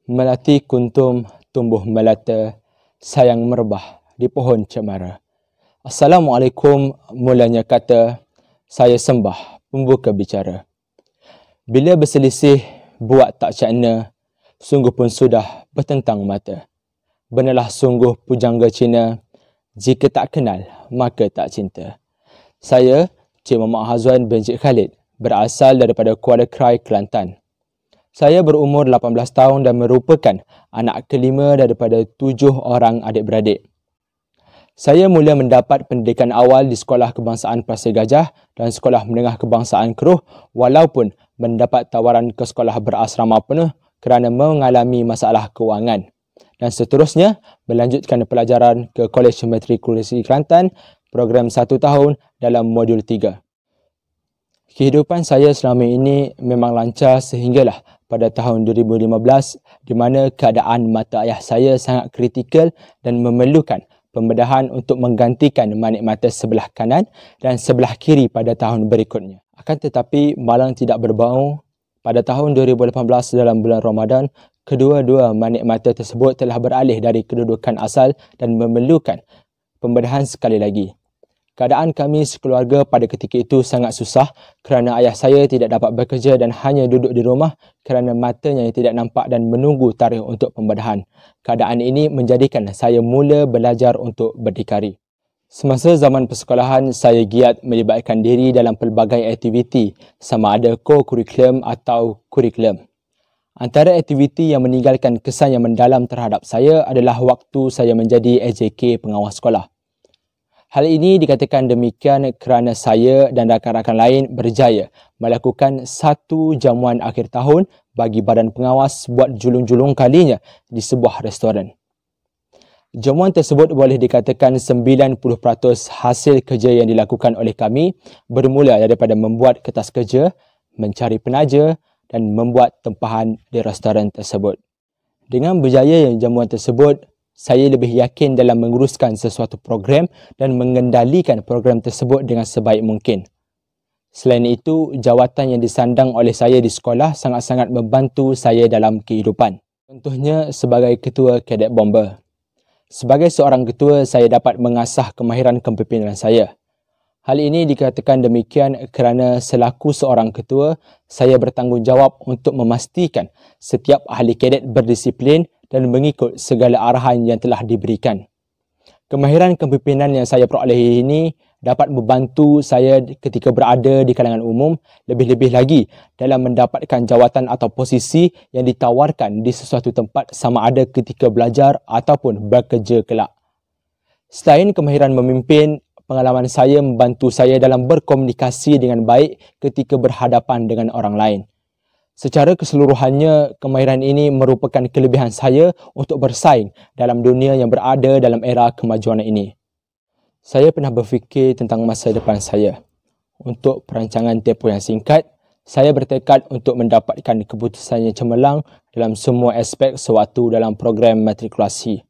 Melati kuntum tumbuh melata, sayang merebah di pohon cemara. Assalamualaikum, mulanya kata, saya sembah pembuka bicara. Bila berselisih, buat tak cakna, sungguh pun sudah bertentang mata. Benalah sungguh pujangga Cina, jika tak kenal, maka tak cinta. Saya, Cik Muhammad Hazwan bin Cik Khalid, berasal daripada Kuala Krai, Kelantan. Saya berumur 18 tahun dan merupakan anak kelima daripada 7 orang adik-beradik. Saya mula mendapat pendidikan awal di Sekolah Kebangsaan Pasir Gajah dan Sekolah Menengah Kebangsaan Keruh walaupun mendapat tawaran ke sekolah berasrama penuh kerana mengalami masalah kewangan. Dan seterusnya melanjutkan pelajaran ke Kolej Matrikulasi Kelantan, program 1 tahun dalam modul 3. Kehidupan saya selama ini memang lancar sehinggalah pada tahun 2015 di mana keadaan mata ayah saya sangat kritikal dan memerlukan pembedahan untuk menggantikan manik mata sebelah kanan dan sebelah kiri pada tahun berikutnya. Akan tetapi malang tidak berbau, pada tahun 2018 dalam bulan Ramadan, kedua-dua manik mata tersebut telah beralih dari kedudukan asal dan memerlukan pembedahan sekali lagi. Keadaan kami sekeluarga pada ketika itu sangat susah kerana ayah saya tidak dapat bekerja dan hanya duduk di rumah kerana matanya yang tidak nampak dan menunggu tarikh untuk pembedahan. Keadaan ini menjadikan saya mula belajar untuk berdikari. Semasa zaman persekolahan, saya giat melibatkan diri dalam pelbagai aktiviti sama ada co-curriculum atau kurikulum. Antara aktiviti yang meninggalkan kesan yang mendalam terhadap saya adalah waktu saya menjadi AJK pengawas sekolah. Hal ini dikatakan demikian kerana saya dan rakan-rakan lain berjaya melakukan satu jamuan akhir tahun bagi badan pengawas buat julung-julung kalinya di sebuah restoran. Jamuan tersebut boleh dikatakan 90% hasil kerja yang dilakukan oleh kami bermula daripada membuat kertas kerja, mencari penaja dan membuat tempahan di restoran tersebut. Dengan berjaya jamuan tersebut, saya lebih yakin dalam menguruskan sesuatu program dan mengendalikan program tersebut dengan sebaik mungkin. Selain itu, jawatan yang disandang oleh saya di sekolah sangat-sangat membantu saya dalam kehidupan. Contohnya sebagai ketua Cadet Bomber. Sebagai seorang ketua, saya dapat mengasah kemahiran kepimpinan saya. Hal ini dikatakan demikian kerana selaku seorang ketua, saya bertanggungjawab untuk memastikan setiap ahli kadet berdisiplin dan mengikut segala arahan yang telah diberikan. Kemahiran kepimpinan yang saya perolehi ini dapat membantu saya ketika berada di kalangan umum, lebih-lebih lagi dalam mendapatkan jawatan atau posisi yang ditawarkan di sesuatu tempat sama ada ketika belajar ataupun bekerja kelak. Selain kemahiran memimpin, pengalaman saya membantu saya dalam berkomunikasi dengan baik ketika berhadapan dengan orang lain. Secara keseluruhannya, kemahiran ini merupakan kelebihan saya untuk bersaing dalam dunia yang berada dalam era kemajuan ini. Saya pernah berfikir tentang masa depan saya. Untuk perancangan tempoh yang singkat, saya bertekad untuk mendapatkan keputusan yang cemerlang dalam semua aspek sewaktu dalam program matrikulasi.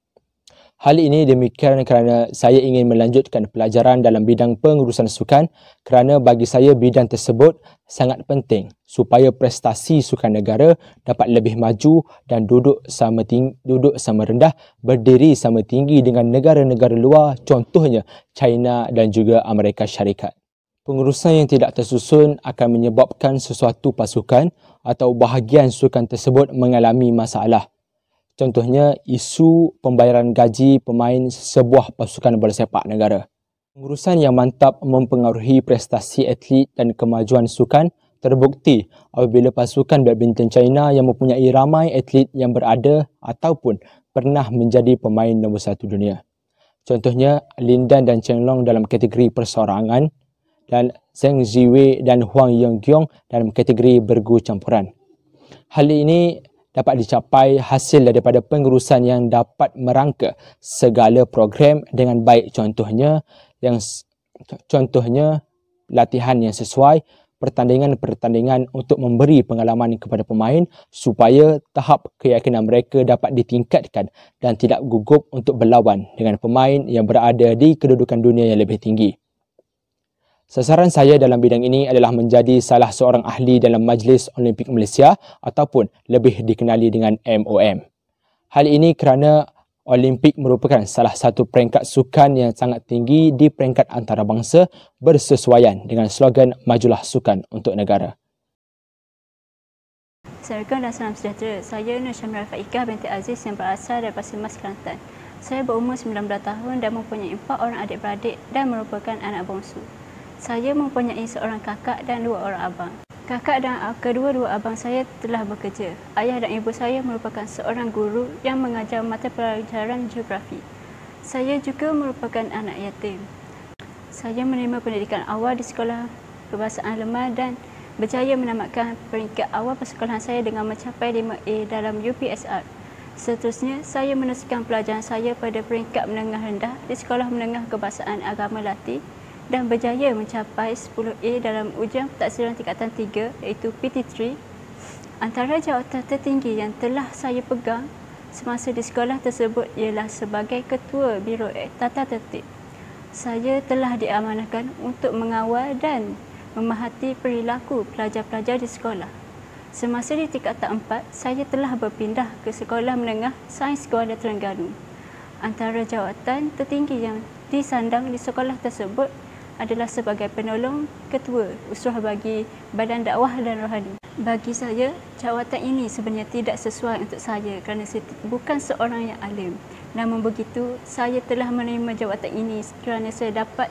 Hal ini demikian kerana saya ingin melanjutkan pelajaran dalam bidang pengurusan sukan kerana bagi saya bidang tersebut sangat penting supaya prestasi sukan negara dapat lebih maju dan duduk sama rendah, berdiri sama tinggi dengan negara-negara luar, contohnya China dan juga Amerika Syarikat. Pengurusan yang tidak tersusun akan menyebabkan sesuatu pasukan atau bahagian sukan tersebut mengalami masalah. Contohnya, isu pembayaran gaji pemain sebuah pasukan bola sepak negara. Pengurusan yang mantap mempengaruhi prestasi atlet dan kemajuan sukan terbukti apabila pasukan badminton China yang mempunyai ramai atlet yang berada ataupun pernah menjadi pemain nombor 1 dunia. Contohnya, Lin Dan dan Chen Long dalam kategori perseorangan dan Zheng Ziwei dan Huang Yongqiong dalam kategori bergu campuran. Hal ini dapat dicapai hasil daripada pengurusan yang dapat merangka segala program dengan baik, contohnya latihan yang sesuai, pertandingan-pertandingan untuk memberi pengalaman kepada pemain supaya tahap keyakinan mereka dapat ditingkatkan dan tidak gugup untuk berlawan dengan pemain yang berada di kedudukan dunia yang lebih tinggi. Sasaran saya dalam bidang ini adalah menjadi salah seorang ahli dalam Majlis Olimpik Malaysia ataupun lebih dikenali dengan MOM. Hal ini kerana Olimpik merupakan salah satu peringkat sukan yang sangat tinggi di peringkat antarabangsa bersesuaian dengan slogan Majulah Sukan untuk Negara. Assalamualaikum dan salam sejahtera. Saya Nur Syamrah Faikah binti Aziz yang berasal dari Pasir Mas, Kelantan. Saya berumur 19 tahun dan mempunyai 4 orang adik-beradik dan merupakan anak bongsu. Saya mempunyai seorang kakak dan 2 orang abang. Kakak dan kedua-dua abang saya telah bekerja. Ayah dan ibu saya merupakan seorang guru yang mengajar mata pelajaran geografi. Saya juga merupakan anak yatim. Saya menerima pendidikan awal di Sekolah Kebahasaan Lemah dan berjaya menamatkan peringkat awal persekolahan saya dengan mencapai 5A dalam UPSR. Seterusnya, saya meneruskan pelajaran saya pada peringkat menengah rendah di Sekolah Menengah Kebahasaan Agama Lati dan berjaya mencapai 10A dalam ujian pentaksiran tingkatan 3 iaitu PT3. Antara jawatan tertinggi yang telah saya pegang semasa di sekolah tersebut ialah sebagai Ketua Biro Tata Tertib. Saya telah diamanahkan untuk mengawal dan memahati perilaku pelajar-pelajar di sekolah. Semasa di tingkatan 4, saya telah berpindah ke Sekolah Menengah Sains Kuala Terengganu. Antara jawatan tertinggi yang disandang di sekolah tersebut adalah sebagai penolong ketua usaha bagi Badan Dakwah dan Rohani. Bagi saya, jawatan ini sebenarnya tidak sesuai untuk saya kerana saya bukan seorang yang alim. Namun begitu, saya telah menerima jawatan ini kerana saya dapat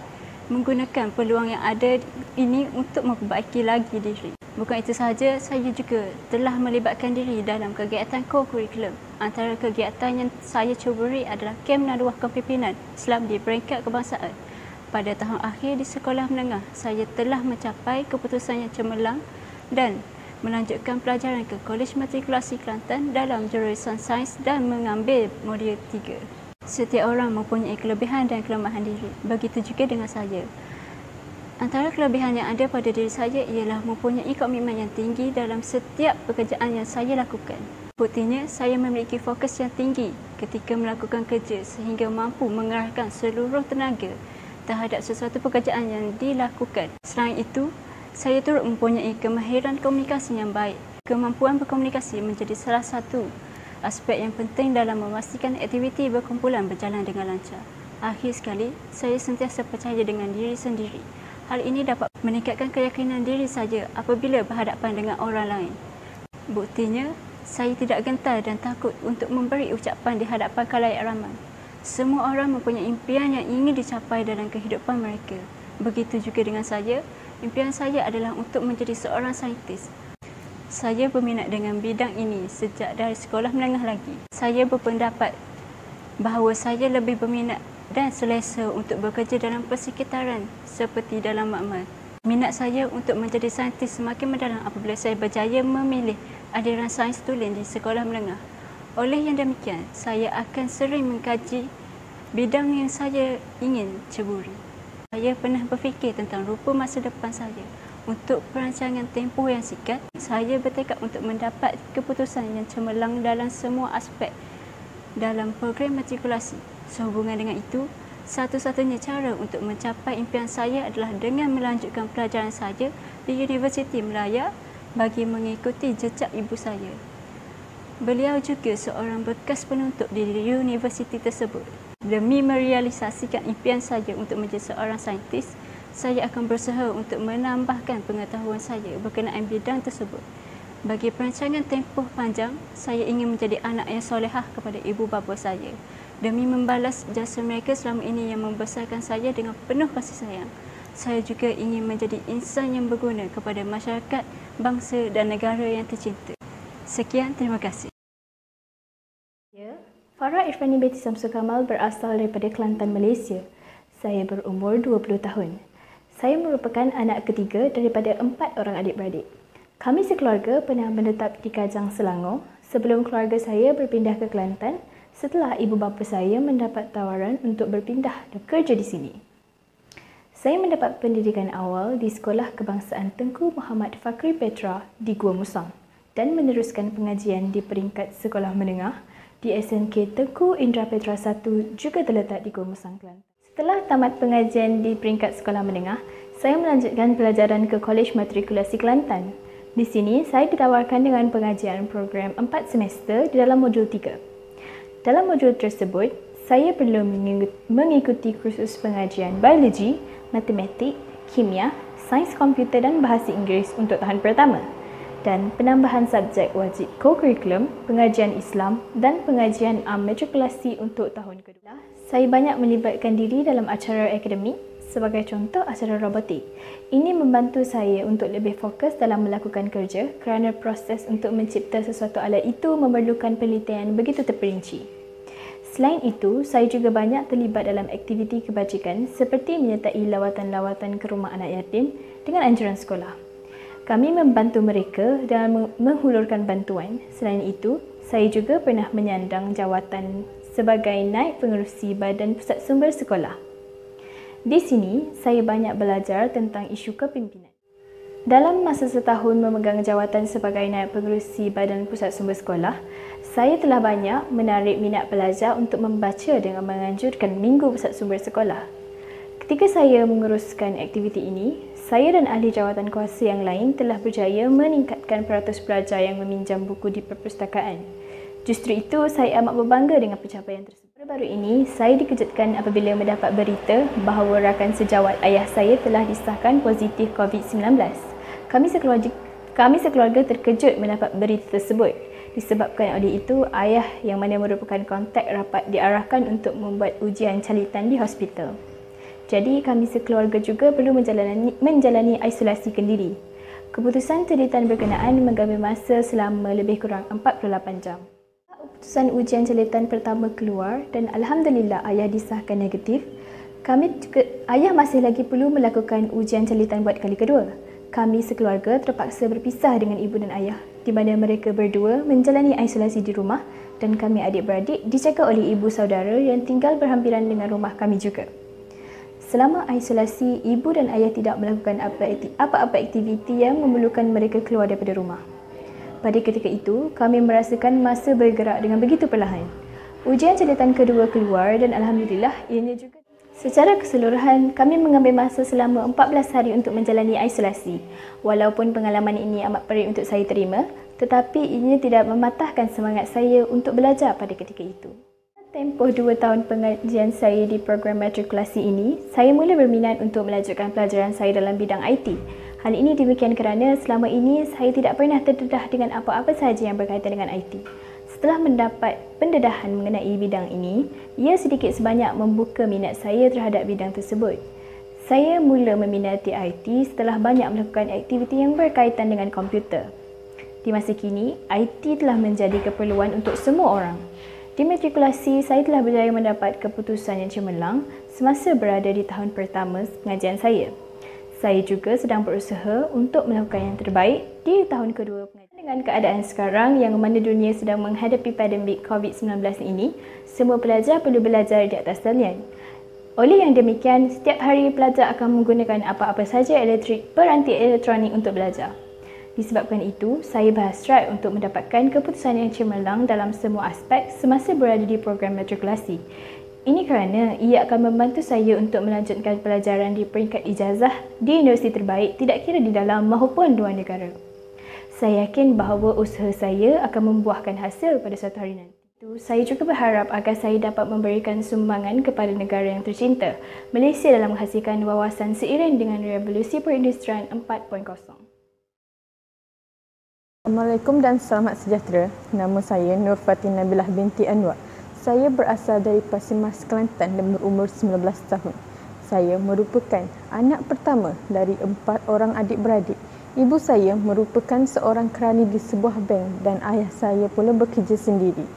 menggunakan peluang yang ada ini untuk memperbaiki lagi diri. Bukan itu sahaja, saya juga telah melibatkan diri dalam kegiatan co-curriculum. Antara kegiatan yang saya cuburi adalah Kem Naduah Kepimpinan Islam di peringkat kebangsaan. Pada tahun akhir di sekolah menengah, saya telah mencapai keputusan yang cemerlang dan melanjutkan pelajaran ke Kolej Matrikulasi Kelantan dalam jurusan sains dan mengambil modul 3. Setiap orang mempunyai kelebihan dan kelemahan diri. Begitu juga dengan saya. Antara kelebihan yang ada pada diri saya ialah mempunyai komitmen yang tinggi dalam setiap pekerjaan yang saya lakukan. Buktinya, saya memiliki fokus yang tinggi ketika melakukan kerja sehingga mampu mengarahkan seluruh tenaga terhadap sesuatu pekerjaan yang dilakukan. Selain itu, saya turut mempunyai kemahiran komunikasi yang baik. Kemampuan berkomunikasi menjadi salah satu aspek yang penting dalam memastikan aktiviti berkumpulan berjalan dengan lancar. Akhir sekali, saya sentiasa percaya dengan diri sendiri. Hal ini dapat meningkatkan keyakinan diri saya apabila berhadapan dengan orang lain. Buktinya, saya tidak gentar dan takut untuk memberi ucapan di hadapan khalayak ramai. Semua orang mempunyai impian yang ingin dicapai dalam kehidupan mereka. Begitu juga dengan saya, impian saya adalah untuk menjadi seorang saintis. Saya berminat dengan bidang ini sejak dari sekolah menengah lagi. Saya berpendapat bahawa saya lebih berminat dan selesa untuk bekerja dalam persekitaran seperti dalam makmal. Minat saya untuk menjadi saintis semakin mendalam apabila saya berjaya memilih aliran sains tulen di sekolah menengah. Oleh yang demikian, saya akan sering mengkaji bidang yang saya ingin ceburi. Saya pernah berfikir tentang rupa masa depan saya. Untuk perancangan tempoh yang singkat, saya bertekad untuk mendapat keputusan yang cemerlang dalam semua aspek dalam program matrikulasi. Sehubungan dengan itu, satu-satunya cara untuk mencapai impian saya adalah dengan melanjutkan pelajaran saya di Universiti Melaya bagi mengikuti jejak ibu saya. Beliau juga seorang bekas penuntut di universiti tersebut. Demi merealisasikan impian saya untuk menjadi seorang saintis, saya akan berusaha untuk menambahkan pengetahuan saya berkenaan bidang tersebut. Bagi perancangan tempoh panjang, saya ingin menjadi anak yang solehah kepada ibu bapa saya. Demi membalas jasa mereka selama ini yang membesarkan saya dengan penuh kasih sayang. Saya juga ingin menjadi insan yang berguna kepada masyarakat, bangsa dan negara yang tercinta. Sekian, terima kasih. Farah Irfani binti Samsul Kamal berasal daripada Kelantan, Malaysia. Saya berumur 20 tahun. Saya merupakan anak ketiga daripada 4 orang adik-beradik. Kami sekeluarga pernah menetap di Kajang, Selangor sebelum keluarga saya berpindah ke Kelantan setelah ibu bapa saya mendapat tawaran untuk berpindah dan bekerja di sini. Saya mendapat pendidikan awal di Sekolah Kebangsaan Tengku Muhammad Fakri Petra di Gua Musang dan meneruskan pengajian di peringkat sekolah menengah di SMK Tengku Indra Petra 1 juga terletak di Gua Musang, Kelantan. Setelah tamat pengajian di peringkat sekolah menengah, saya melanjutkan pelajaran ke Kolej Matrikulasi Kelantan. Di sini, saya ditawarkan dengan pengajian program 4 semester di dalam modul 3. Dalam modul tersebut, saya perlu mengikuti kursus pengajian biologi, matematik, kimia, sains komputer dan bahasa Inggeris untuk tahun pertama dan penambahan subjek wajib co-curriculum, pengajian Islam dan pengajian matrikulasi untuk tahun kedua. Saya banyak melibatkan diri dalam acara akademik sebagai contoh acara robotik. Ini membantu saya untuk lebih fokus dalam melakukan kerja kerana proses untuk mencipta sesuatu alat itu memerlukan penelitian begitu terperinci. Selain itu, saya juga banyak terlibat dalam aktiviti kebajikan seperti menyertai lawatan-lawatan ke rumah anak yatim dengan anjuran sekolah. Kami membantu mereka dengan menghulurkan bantuan. Selain itu, saya juga pernah menyandang jawatan sebagai naib pengerusi Badan Pusat Sumber Sekolah. Di sini, saya banyak belajar tentang isu kepimpinan. Dalam masa setahun memegang jawatan sebagai naib pengerusi Badan Pusat Sumber Sekolah, saya telah banyak menarik minat pelajar untuk membaca dengan menganjurkan Minggu Pusat Sumber Sekolah. Ketika saya menguruskan aktiviti ini, saya dan ahli jawatan kuasa yang lain telah berjaya meningkatkan peratus pelajar yang meminjam buku di perpustakaan. Justru itu, saya amat berbangga dengan pencapaian tersebut. Baru-baru ini, saya dikejutkan apabila mendapat berita bahawa rakan sejawat ayah saya telah disahkan positif COVID-19. Kami sekeluarga terkejut mendapat berita tersebut. Disebabkan oleh itu, ayah yang mana merupakan kontak rapat diarahkan untuk membuat ujian calitan di hospital. Jadi, kami sekeluarga juga perlu menjalani isolasi kendiri. Keputusan calitan berkenaan mengambil masa selama lebih kurang 48 jam. Keputusan ujian calitan pertama keluar dan alhamdulillah ayah disahkan negatif. Ayah masih lagi perlu melakukan ujian calitan buat kali kedua. Kami sekeluarga terpaksa berpisah dengan ibu dan ayah di mana mereka berdua menjalani isolasi di rumah dan kami adik-beradik dijaga oleh ibu saudara yang tinggal berhampiran dengan rumah kami juga. Selama isolasi, ibu dan ayah tidak melakukan apa-apa aktiviti yang memerlukan mereka keluar daripada rumah. Pada ketika itu, kami merasakan masa bergerak dengan begitu perlahan. Ujian calitan kedua keluar dan alhamdulillah ianya juga. Secara keseluruhan, kami mengambil masa selama 14 hari untuk menjalani isolasi. Walaupun pengalaman ini amat perit untuk saya terima, tetapi ianya tidak mematahkan semangat saya untuk belajar pada ketika itu. Tempoh 2 tahun pengajian saya di program matrikulasi ini, saya mula berminat untuk melanjutkan pelajaran saya dalam bidang IT. Hal ini demikian kerana selama ini saya tidak pernah terdedah dengan apa-apa sahaja yang berkaitan dengan IT. Setelah mendapat pendedahan mengenai bidang ini, ia sedikit sebanyak membuka minat saya terhadap bidang tersebut. Saya mula meminati IT setelah banyak melakukan aktiviti yang berkaitan dengan komputer. Di masa kini, IT telah menjadi keperluan untuk semua orang. Di matrikulasi, saya telah berjaya mendapat keputusan yang cemerlang semasa berada di tahun pertama pengajian saya. Saya juga sedang berusaha untuk melakukan yang terbaik di tahun kedua pengajian. Dengan keadaan sekarang yang mana dunia sedang menghadapi pandemik COVID-19 ini, semua pelajar perlu belajar di atas talian. Oleh yang demikian, setiap hari pelajar akan menggunakan apa-apa saja peranti elektronik untuk belajar. Disebabkan itu, saya berhasrat untuk mendapatkan keputusan yang cemerlang dalam semua aspek semasa berada di program matrikulasi. Ini kerana ia akan membantu saya untuk melanjutkan pelajaran di peringkat ijazah di universiti terbaik tidak kira di dalam maupun luar negara. Saya yakin bahawa usaha saya akan membuahkan hasil pada suatu hari nanti. Saya juga berharap agar saya dapat memberikan sumbangan kepada negara yang tercinta, Malaysia dalam menghasilkan wawasan seiring dengan revolusi perindustrian 4.0. Assalamualaikum dan selamat sejahtera. Nama saya Nur Fatin Nabilah binti Anwar. Saya berasal dari Pasir Mas, Kelantan dan berumur 19 tahun. Saya merupakan anak pertama dari 4 orang adik-beradik. Ibu saya merupakan seorang kerani di sebuah bank dan ayah saya pula bekerja sendiri.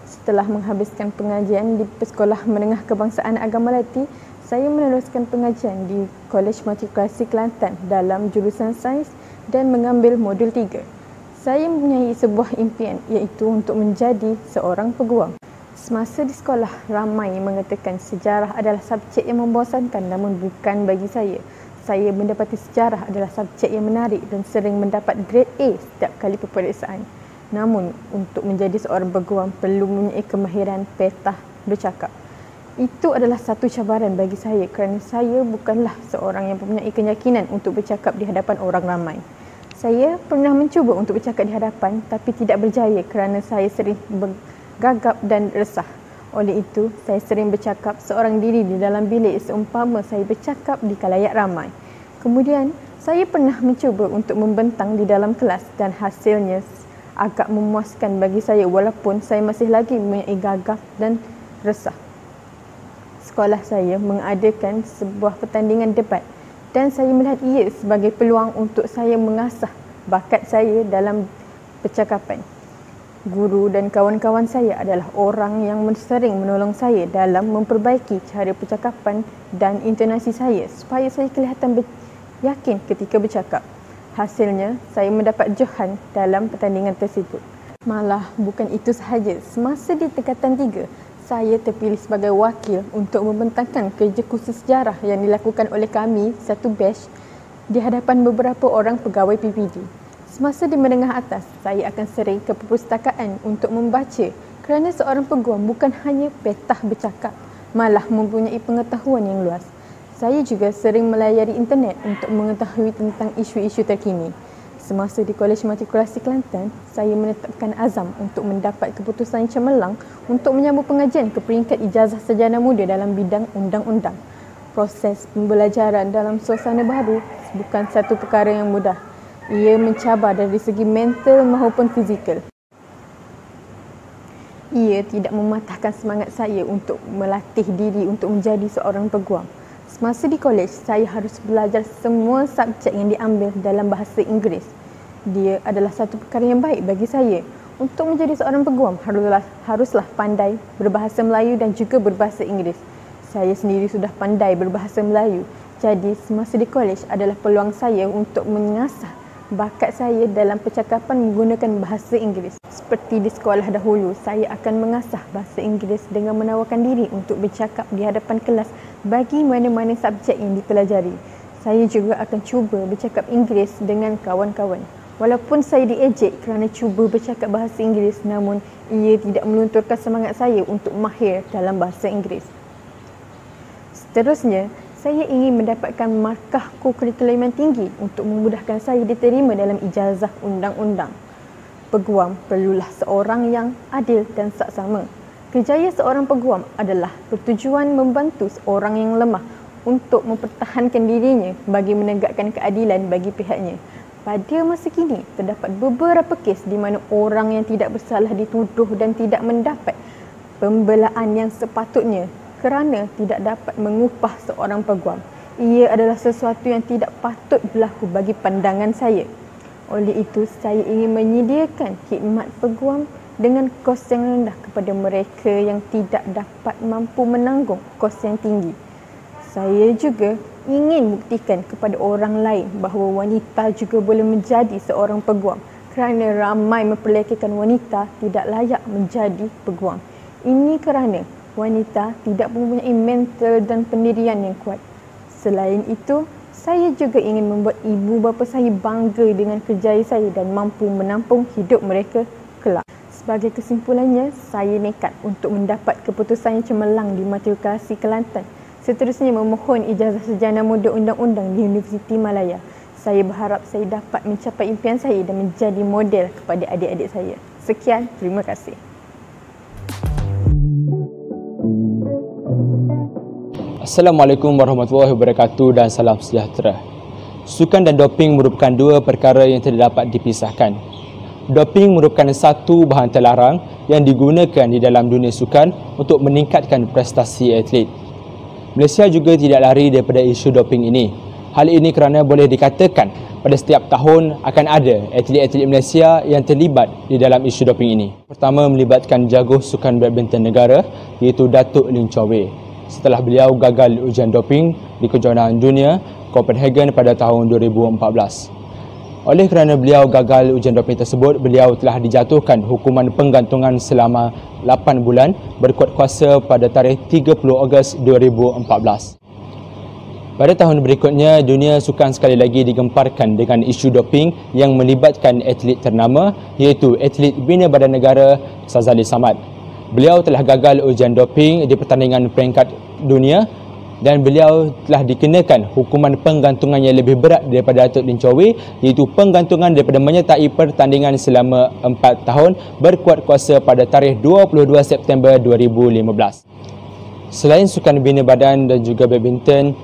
Setelah menghabiskan pengajian di Sekolah Menengah Kebangsaan Agama Melati, saya meneruskan pengajian di Kolej Matrikulasi Kelantan dalam jurusan sains dan mengambil modul 3. Saya mempunyai sebuah impian iaitu untuk menjadi seorang peguam. Semasa di sekolah, ramai mengatakan sejarah adalah subjek yang membosankan, namun bukan bagi saya. Saya mendapati sejarah adalah subjek yang menarik dan sering mendapat grade A setiap kali peperiksaan. Namun, untuk menjadi seorang peguam perlu mempunyai kemahiran petah bercakap. Itu adalah satu cabaran bagi saya kerana saya bukanlah seorang yang mempunyai keyakinan untuk bercakap di hadapan orang ramai. Saya pernah mencuba untuk bercakap di hadapan tapi tidak berjaya kerana saya sering bergagap dan resah. Oleh itu, saya sering bercakap seorang diri di dalam bilik seumpama saya bercakap di khalayak ramai. Kemudian, saya pernah mencuba untuk membentang di dalam kelas dan hasilnya agak memuaskan bagi saya walaupun saya masih lagi mempunyai gagap dan resah. Sekolah saya mengadakan sebuah pertandingan debat dan saya melihat ia sebagai peluang untuk saya mengasah bakat saya dalam percakapan. Guru dan kawan-kawan saya adalah orang yang sering menolong saya dalam memperbaiki cara percakapan dan intonasi saya supaya saya kelihatan yakin ketika bercakap. Hasilnya, saya mendapat johan dalam pertandingan tersebut. Malah bukan itu sahaja, semasa di tingkatan 3, saya terpilih sebagai wakil untuk membentangkan kerja kursus sejarah yang dilakukan oleh kami, satu batch, di hadapan beberapa orang pegawai PPD. Semasa di menengah atas, saya akan sering ke perpustakaan untuk membaca kerana seorang peguam bukan hanya petah bercakap, malah mempunyai pengetahuan yang luas. Saya juga sering melayari internet untuk mengetahui tentang isu-isu terkini. Semasa di Kolej Matrikulasi Kelantan, saya menetapkan azam untuk mendapat keputusan yang cemerlang untuk menyambung pengajian ke peringkat ijazah sarjana muda dalam bidang undang-undang. Proses pembelajaran dalam suasana baru bukan satu perkara yang mudah. Ia mencabar dari segi mental maupun fizikal. Ia tidak mematahkan semangat saya untuk melatih diri untuk menjadi seorang peguam. Semasa di kolej, saya harus belajar semua subjek yang diambil dalam bahasa Inggeris. Dia adalah satu perkara yang baik bagi saya. Untuk menjadi seorang peguam, haruslah pandai berbahasa Melayu dan juga berbahasa Inggeris. Saya sendiri sudah pandai berbahasa Melayu. Jadi, semasa di kolej adalah peluang saya untuk mengasah bakat saya dalam percakapan menggunakan bahasa Inggeris. Seperti di sekolah dahulu, saya akan mengasah bahasa Inggeris dengan menawarkan diri untuk bercakap di hadapan kelas bagi mana-mana subjek yang dipelajari. Saya juga akan cuba bercakap Inggeris dengan kawan-kawan. Walaupun saya diejek kerana cuba bercakap bahasa Inggeris, namun ia tidak melunturkan semangat saya untuk mahir dalam bahasa Inggeris. Seterusnya, saya ingin mendapatkan markah kokurikulum yang tinggi untuk memudahkan saya diterima dalam ijazah undang-undang. Peguam perlulah seorang yang adil dan saksama. Kerjaya seorang peguam adalah bertujuan membantu seorang yang lemah untuk mempertahankan dirinya bagi menegakkan keadilan bagi pihaknya. Pada masa kini, terdapat beberapa kes di mana orang yang tidak bersalah dituduh dan tidak mendapat pembelaan yang sepatutnya kerana tidak dapat mengupah seorang peguam. Ia adalah sesuatu yang tidak patut berlaku bagi pandangan saya. Oleh itu, saya ingin menyediakan khidmat peguam dengan kos yang rendah kepada mereka yang tidak dapat mampu menanggung kos yang tinggi. Saya juga ingin buktikan kepada orang lain bahawa wanita juga boleh menjadi seorang peguam kerana ramai memperlekehkan wanita tidak layak menjadi peguam. Ini kerana wanita tidak mempunyai mental dan pendirian yang kuat. Selain itu, saya juga ingin membuat ibu bapa saya bangga dengan kerjaya saya dan mampu menampung hidup mereka kelak. Sebagai kesimpulannya, saya nekat untuk mendapat keputusan yang cemerlang di Matrikulasi Kelantan. Seterusnya memohon ijazah sarjana muda undang-undang di Universiti Malaya. Saya berharap saya dapat mencapai impian saya dan menjadi model kepada adik-adik saya. Sekian, terima kasih. Assalamualaikum warahmatullahi wabarakatuh dan salam sejahtera. Sukan dan doping merupakan dua perkara yang tidak dapat dipisahkan. Doping merupakan satu bahan terlarang yang digunakan di dalam dunia sukan untuk meningkatkan prestasi atlet. Malaysia juga tidak lari daripada isu doping ini. Hal ini kerana boleh dikatakan pada setiap tahun akan ada atlet-atlet Malaysia yang terlibat di dalam isu doping ini. Pertama melibatkan jago sukan badminton negara iaitu Datuk Lim Chor Wei. Setelah beliau gagal ujian doping di kejuaraan dunia Copenhagen pada tahun 2014. Oleh kerana beliau gagal ujian doping tersebut, beliau telah dijatuhkan hukuman penggantungan selama 8 bulan berkuat kuasa pada tarikh 30 Ogos 2014. Pada tahun berikutnya, dunia sukan sekali lagi digemparkan dengan isu doping yang melibatkan atlet ternama iaitu atlet Bina Badan Negara Sazali Samad. Beliau telah gagal ujian doping di pertandingan peringkat dunia dan beliau telah dikenakan hukuman penggantungan yang lebih berat daripada Datuk Lin Chow Wei, iaitu penggantungan daripada menyertai pertandingan selama 4 tahun berkuat kuasa pada tarikh 22 September 2015. Selain sukan bina badan dan juga badminton,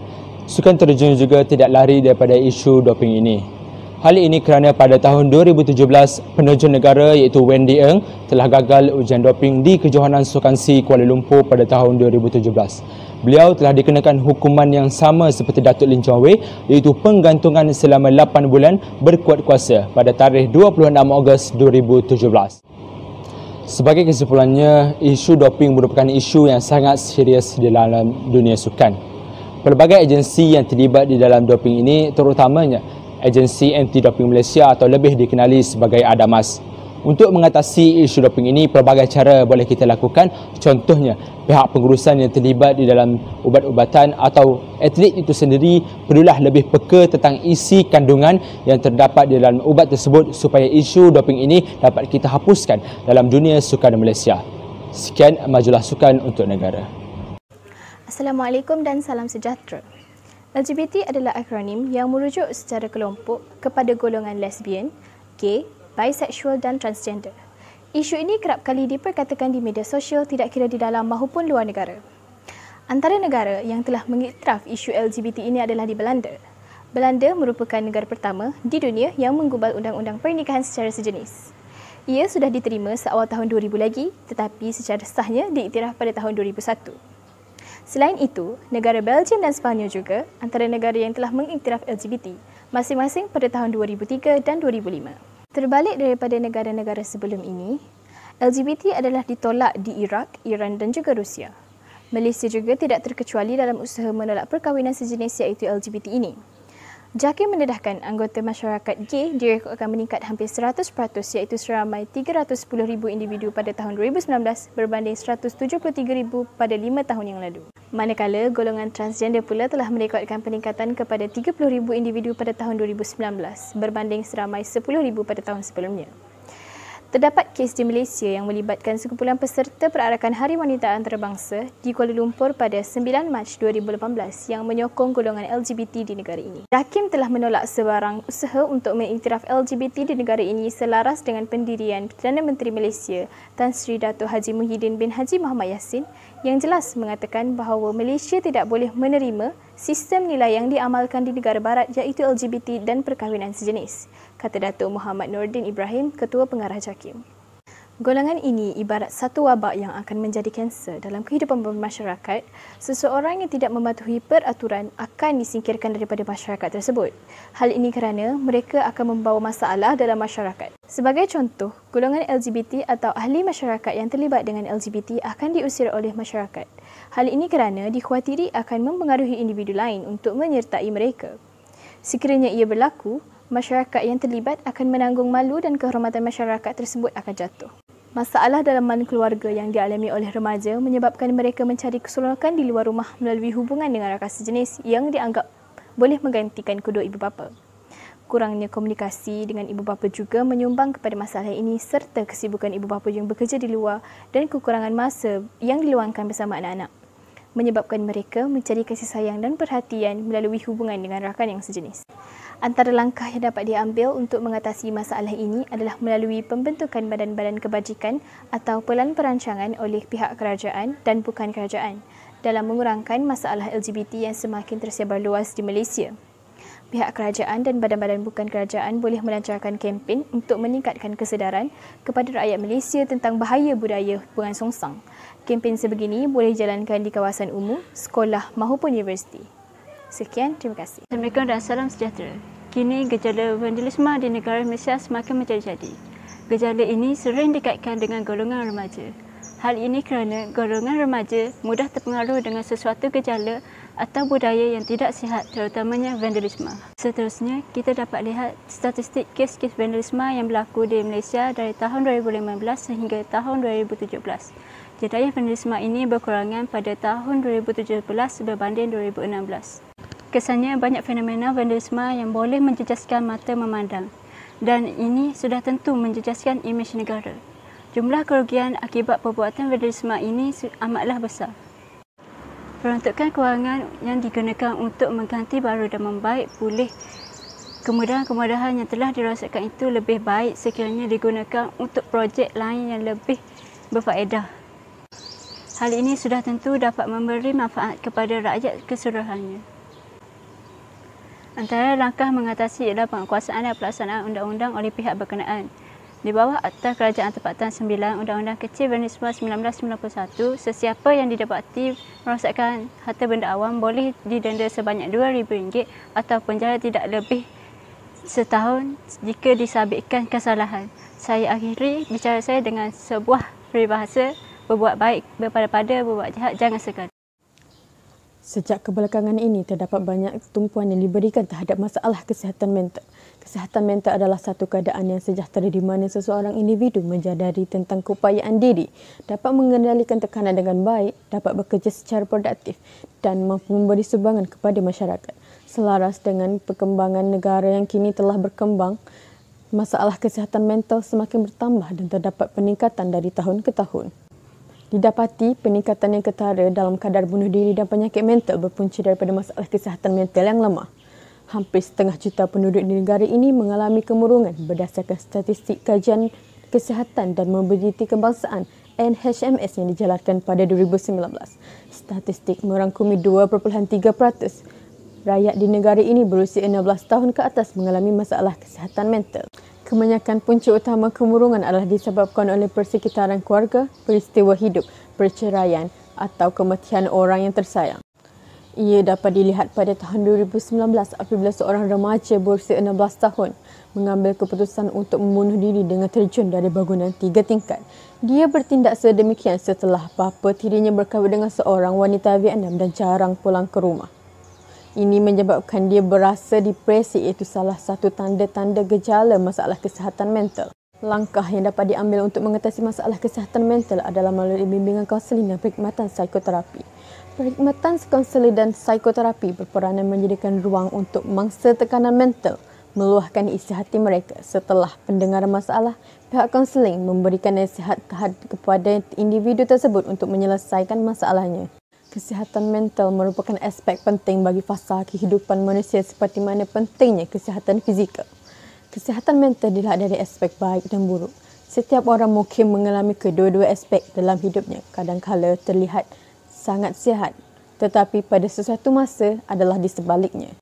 sukan terjun juga tidak lari daripada isu doping ini. Hal ini kerana pada tahun 2017, penerjun negara iaitu Wendy Ng telah gagal ujian doping di Kejohanan Sukan SEA Kuala Lumpur pada tahun 2017. Beliau telah dikenakan hukuman yang sama seperti Datuk Lin Chow Wei, iaitu penggantungan selama 8 bulan berkuat kuasa pada tarikh 26 Ogos 2017. Sebagai kesimpulannya, isu doping merupakan isu yang sangat serius di dalam dunia sukan. Pelbagai agensi yang terlibat di dalam doping ini, terutamanya Agensi Anti-Doping Malaysia atau lebih dikenali sebagai ADAMAS. Untuk mengatasi isu doping ini, pelbagai cara boleh kita lakukan. Contohnya, pihak pengurusan yang terlibat di dalam ubat-ubatan atau atlet itu sendiri perlulah lebih peka tentang isi kandungan yang terdapat di dalam ubat tersebut supaya isu doping ini dapat kita hapuskan dalam dunia sukan Malaysia. Sekian majulah sukan untuk negara. Assalamualaikum dan salam sejahtera. LGBT adalah akronim yang merujuk secara kelompok kepada golongan lesbian, gay, bisexual dan transgender. Isu ini kerap kali diperkatakan di media sosial tidak kira di dalam maupun luar negara. Antara negara yang telah mengiktiraf isu LGBT ini adalah di Belanda. Belanda merupakan negara pertama di dunia yang menggubal undang-undang pernikahan secara sejenis. Ia sudah diterima seawal tahun 2000 lagi, tetapi secara sahnya diiktiraf pada tahun 2001. Selain itu, negara Belgium dan Sepanyol juga antara negara yang telah mengiktiraf LGBT, masing-masing pada tahun 2003 dan 2005. Terbalik daripada negara-negara sebelum ini, LGBT adalah ditolak di Iraq, Iran dan juga Rusia. Malaysia juga tidak terkecuali dalam usaha menolak perkahwinan sejenis iaitu LGBT ini. JAKIM mendedahkan anggota masyarakat gay direkodkan meningkat hampir 100% iaitu seramai 310,000 individu pada tahun 2019 berbanding 173,000 pada 5 tahun yang lalu. Manakala golongan transgender pula telah merekodkan peningkatan kepada 30,000 individu pada tahun 2019 berbanding seramai 10,000 pada tahun sebelumnya. Terdapat kes di Malaysia yang melibatkan sekumpulan peserta perarakan Hari Wanita Antarabangsa di Kuala Lumpur pada 9 Mac 2018 yang menyokong golongan LGBT di negara ini. JAKIM telah menolak sebarang usaha untuk mengiktiraf LGBT di negara ini selaras dengan pendirian Perdana Menteri Malaysia Tan Sri Dato' Haji Muhyiddin bin Haji Muhammad Yassin yang jelas mengatakan bahawa Malaysia tidak boleh menerima sistem nilai yang diamalkan di negara barat iaitu LGBT dan perkahwinan sejenis, kata Datuk Muhammad Nordin Ibrahim, Ketua Pengarah JAKIM. Golongan ini ibarat satu wabak yang akan menjadi kanser dalam kehidupan bermasyarakat. Seseorang yang tidak mematuhi peraturan akan disingkirkan daripada masyarakat tersebut. Hal ini kerana mereka akan membawa masalah dalam masyarakat. Sebagai contoh, golongan LGBT atau ahli masyarakat yang terlibat dengan LGBT akan diusir oleh masyarakat. Hal ini kerana dikhawatiri akan mempengaruhi individu lain untuk menyertai mereka. Sekiranya ia berlaku, masyarakat yang terlibat akan menanggung malu dan kehormatan masyarakat tersebut akan jatuh. Masalah dalaman keluarga yang dialami oleh remaja menyebabkan mereka mencari keseronokan di luar rumah melalui hubungan dengan rakan sejenis yang dianggap boleh menggantikan kedua ibu bapa. Kurangnya komunikasi dengan ibu bapa juga menyumbang kepada masalah ini serta kesibukan ibu bapa yang bekerja di luar dan kekurangan masa yang diluangkan bersama anak-anak, menyebabkan mereka mencari kasih sayang dan perhatian melalui hubungan dengan rakan yang sejenis. Antara langkah yang dapat diambil untuk mengatasi masalah ini adalah melalui pembentukan badan-badan kebajikan atau pelan perancangan oleh pihak kerajaan dan bukan kerajaan dalam mengurangkan masalah LGBT yang semakin tersebar luas di Malaysia. Pihak kerajaan dan badan-badan bukan kerajaan boleh melancarkan kempen untuk meningkatkan kesedaran kepada rakyat Malaysia tentang bahaya budaya hubungan songsang. Kempen sebegini boleh dijalankan di kawasan umum, sekolah maupun universiti. Sekian, terima kasih. Assalamualaikum dan salam sejahtera. Kini gejala vandalisme di negara Malaysia semakin menjadi-jadi. Gejala ini sering dikaitkan dengan golongan remaja. Hal ini kerana golongan remaja mudah terpengaruh dengan sesuatu gejala atau budaya yang tidak sihat, terutamanya vandalisme. Seterusnya, kita dapat lihat statistik kes-kes vandalisme yang berlaku di Malaysia dari tahun 2015 sehingga tahun 2017. Jenayah vandalisme ini berkurangan pada tahun 2017 berbanding 2016. Kesannya banyak fenomena vandalisme yang boleh menjejaskan mata memandang dan ini sudah tentu menjejaskan imej negara. Jumlah kerugian akibat perbuatan vandalisme ini amatlah besar. Peruntukan kewangan yang digunakan untuk mengganti baru dan membaik pulih kemudahan-kemudahan yang telah dirosakkan itu lebih baik sekiranya digunakan untuk projek lain yang lebih berfaedah. Hal ini sudah tentu dapat memberi manfaat kepada rakyat keseluruhannya. Antara langkah mengatasi ialah penguasaan dan pelaksanaan undang-undang oleh pihak berkenaan. Di bawah Akta Kerajaan Tempatan 9 Undang-Undang Kecil Vandalisme 1991, sesiapa yang didapati merosakkan harta benda awam boleh didenda sebanyak RM2,000 atau penjara tidak lebih setahun jika disabitkan kesalahan. Saya akhiri bicara saya dengan sebuah peribahasa, berbuat baik daripada berbuat jahat, jangan segan. Sejak kebelakangan ini, terdapat banyak tumpuan yang diberikan terhadap masalah kesihatan mental. Kesihatan mental adalah satu keadaan yang sejahtera di mana seseorang individu menjadari tentang keupayaan diri, dapat mengendalikan tekanan dengan baik, dapat bekerja secara produktif dan mampu memberi sumbangan kepada masyarakat. Selaras dengan perkembangan negara yang kini telah berkembang, masalah kesihatan mental semakin bertambah dan terdapat peningkatan dari tahun ke tahun. Didapati peningkatan yang ketara dalam kadar bunuh diri dan penyakit mental berpunca daripada masalah kesihatan mental yang lemah. Hampir 1/2 juta penduduk di negara ini mengalami kemurungan berdasarkan statistik kajian kesihatan dan mobiliti kebangsaan NHMS yang dijalankan pada 2019. Statistik merangkumi 2.3% rakyat di negara ini berusia 16 tahun ke atas mengalami masalah kesihatan mental. Kebanyakan punca utama kemurungan adalah disebabkan oleh persekitaran keluarga, peristiwa hidup, perceraian atau kematian orang yang tersayang. Ia dapat dilihat pada tahun 2019 apabila seorang remaja berusia 16 tahun mengambil keputusan untuk membunuh diri dengan terjun dari bangunan 3 tingkat. Dia bertindak sedemikian setelah bapa tirinya berkahwin dengan seorang wanita Vietnam dan jarang pulang ke rumah. Ini menyebabkan dia berasa depresi, iaitu salah satu tanda-tanda gejala masalah kesihatan mental. Langkah yang dapat diambil untuk mengatasi masalah kesihatan mental adalah melalui bimbingan kaunseling dan perkhidmatan psikoterapi. Perkhidmatan kaunseling dan psikoterapi berperanan menjadikan ruang untuk mangsa tekanan mental meluahkan isi hati mereka. Setelah pendengaran masalah, pihak kaunseling memberikan nasihat kepada individu tersebut untuk menyelesaikan masalahnya. Kesihatan mental merupakan aspek penting bagi fasa kehidupan manusia seperti mana pentingnya kesihatan fizikal. Kesihatan mental dilihat dari aspek baik dan buruk. Setiap orang mungkin mengalami kedua-dua aspek dalam hidupnya. Kadang-kala terlihat sangat sihat, tetapi pada sesuatu masa adalah di sebaliknya.